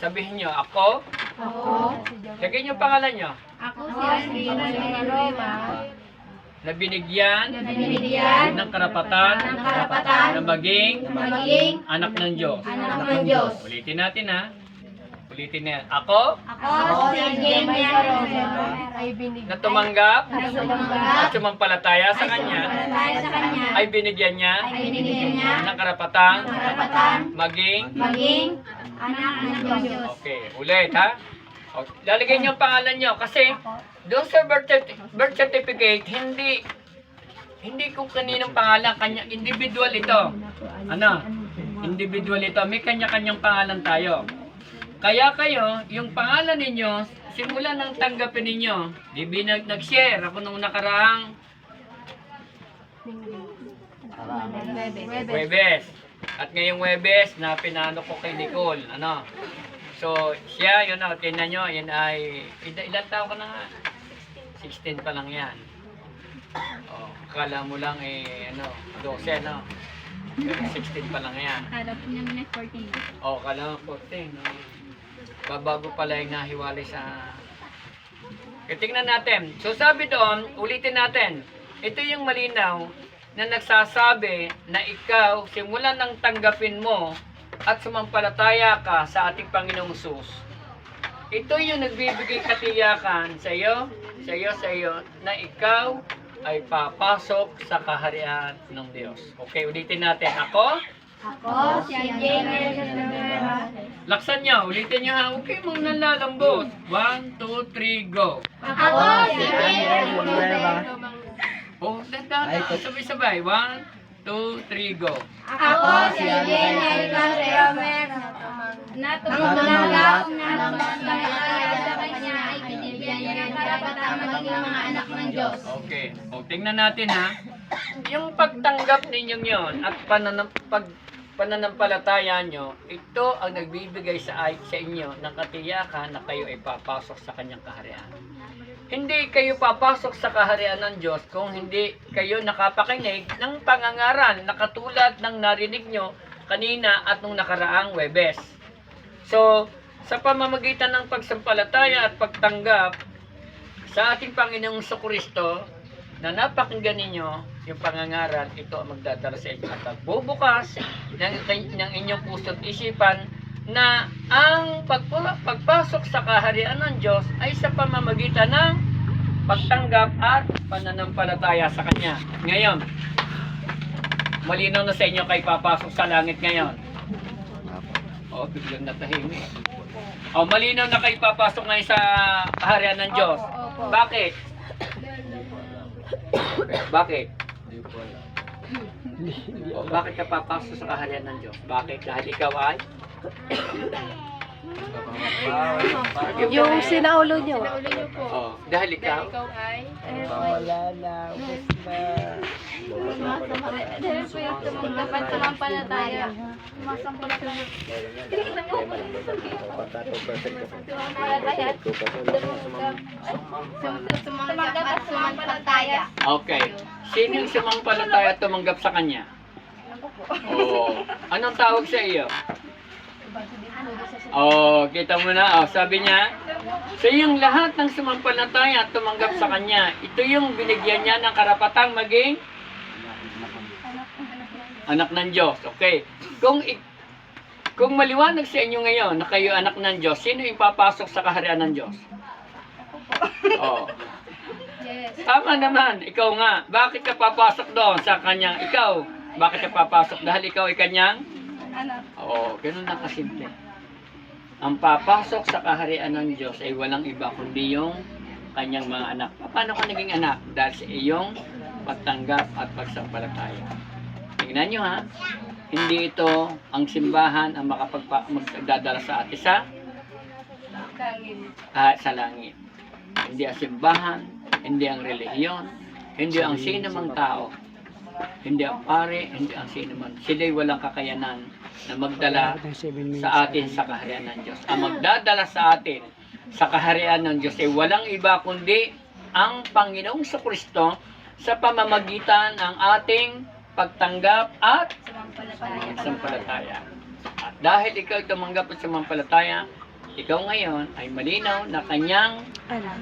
Sabihin nyo, ako. Ako. Lagay nyo pangalan nyo. Ako si Aslina Roma. Na binigyan ng karapatan na maging anak ng Diyos. Anak ng Diyos. Ulitin natin ha. Ulitin na. Ako Ako si Jenny Roma. Ay na tumanggap Tumanggap. at sumampalataya sa Kanya Tayo sa Kanya. ay binigyan niya Ay binigyan niya ng karapatan karapatan maging. maging anak ng Diyos. Okay, ulit ha. O, lalagay niyo ang pangalan niyo kasi doon sa birth certificate, hindi kung kaninong pangalan, kanya individual ito. Ano? Individual ito. May kanya-kanyang pangalan tayo. Kaya kayo, yung pangalan ninyo, simula nang tanggapin ninyo, di nag-share ako nung nakaraang Huwebes. At ngayong Huwebes, na pinano ko kay Nicole. Ano? So, siya, yun o, tingnan nyo, yun ay, ilan taon ka na nga? 16 pa lang yan. O, kala mo lang ano, 12, no? Pero 16 pa lang yan. Kala po niya na 14. O, kala mo 14, no? Babago pala yung nahiwalay sa... Tingnan natin. So, sabi doon, ulitin natin. Ito yung malinaw na nagsasabi na ikaw, simula nang tanggapin mo at sumampalataya ka sa ating Panginoong Hesus, ito yung nagbibigay katiyakan sa iyo, na ikaw ay papasok sa kaharian ng Diyos. Okay, ulitin natin. Ako? Ako si Jenny Roma. Laksan niyo, ulitin niyo ha. Okay, mong nalalambot. 1, 2, 3, go. Ako si Jenny Roma. Oh, dahan-dahan. Sabay-sabay. 1, 2, 3, go. Ako si Jenny Roma. Na tumanggap ng pagkakaya sa Kanya ay binibigyan niya ng karapatan maging mga anak ng Diyos. Okay. O, tingnan natin ha. Yung pagtanggap ninyong yon at pananampalataya nyo, ito ang nagbibigay sa inyo ng katiyakan na kayo ay papasok sa Kanyang kaharian. Hindi kayo papasok sa kaharian ng Diyos kung hindi kayo nakapakinig ng pangangaral na katulad ng narinig nyo kanina at nung nakaraang Huwebes. So, sa pamamagitan ng pagsampalataya at pagtanggap sa ating Panginoong Jesucristo, na napakinggan ninyo yung pangangaral, ito ang magdadala sa inyo at magbubukas ng inyong puso't isipan na ang pagpasok sa kaharian ng Diyos ay sa pamamagitan ng pagtanggap at pananampalataya sa Kanya. Ngayon, malinaw na sa inyo kayo papasok sa langit ngayon. O, biglang natahimik. O, malinaw na kayo papasok ngayon sa kaharian ng Diyos. Bakit? Bakit? O, bakit ka papasok sa kaharian ng Diyos? Bakit? Dahil ikaw ay? Yung sinaulo nyo. O, dahil ikaw? Wala na. Ubus na. Dahil po yung tumanggap sumampalataya. Tumanggap at sumampalataya. Okay. Sino yung sumampalataya at tumanggap sa Kanya? Oo. Anong tawag sa iyo? Oh, kita mo na. Oh, sabi niya, so yung lahat ng sumampalataya at tumanggap sa Kanya, ito yung binigyan niya ng karapatang maging anak ng Diyos. Okay. Kung maliwanag sa inyo ngayon na kayo anak ng Diyos, sino yung papasok sa kaharian ng Diyos? Oh. Yes. Tama naman, ikaw nga. Bakit ka papasok doon sa kanyang ikaw? Bakit ka papasok? Dahil ikaw ay kanyang? Anak. Oo, ganun lang kasimple. Ang papasok sa kaharian ng Diyos ay walang iba kundi yung kanyang mga anak. Paano ka naging anak? Dahil sa iyong pagtanggap at pagsampalataya. Tingnan nyo ha, hindi ito ang simbahan ang magdadala sa atin sa langit. Hindi ang simbahan, hindi ang relihiyon, hindi ang sino mang tao, hindi ang pare, hindi ang sino man. Sila'y walang kakayanan na magdala sa atin sa kaharian ng Diyos. Ang magdadala sa atin sa kaharian ng Diyos ay walang iba kundi ang Panginoong Jesucristo sa pamamagitan ng ating pagtanggap at sampalataya. At dahil ikaw tumanggap at sumampalataya, ikaw ngayon ay malinaw na kanyang Anak.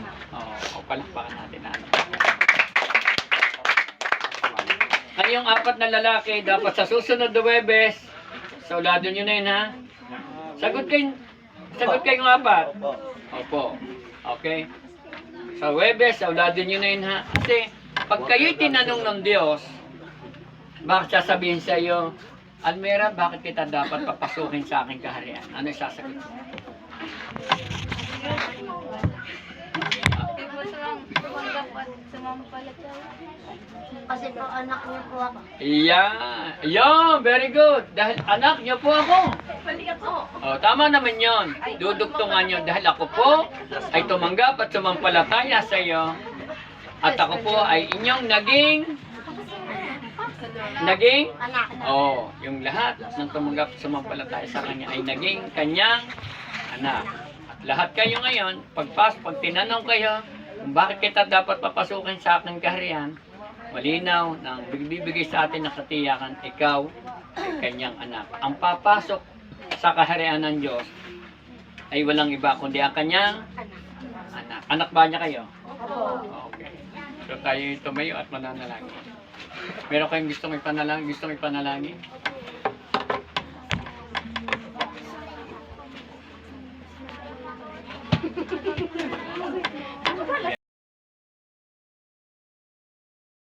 palakpakan natin na. Kayong apat na lalaki, dapat sa susunod na Huwebes, saulado nyo na yun, ha? Sagot kayong apat. Opo. Okay. Sa Huwebes, saulado nyo na yun, ha? Kasi, pag kayo'y tinanong ng Diyos, bakit sasabihin sa iyo, Almera, bakit kita dapat papasukin sa aking kaharian? Ano yung sasagot mo? Kasi po anak niyo po ako. Yeah, very good. Dahil anak niyo po ako. Tama naman yon. Dudugtungan niyo dahil ako po ay tumanggap at sumampalataya sa iyo. At ako po ay inyong naging Anak. yung lahat ng tumanggap at sumampalataya sa kanya ay naging kanyang anak. At lahat kayo ngayon, pag tinanong kayo kung bakit kita dapat papasukin sa aking kaharian, malinaw na bibigay sa atin ng katiyakan, ikaw ay kanyang anak. Ang papasok sa kaharian ng Diyos ay walang iba kundi ang kanyang anak. Anak ba niya kayo? Okay. So tayo tumayo at mananalangin. Meron kayong gustong ipanalangin?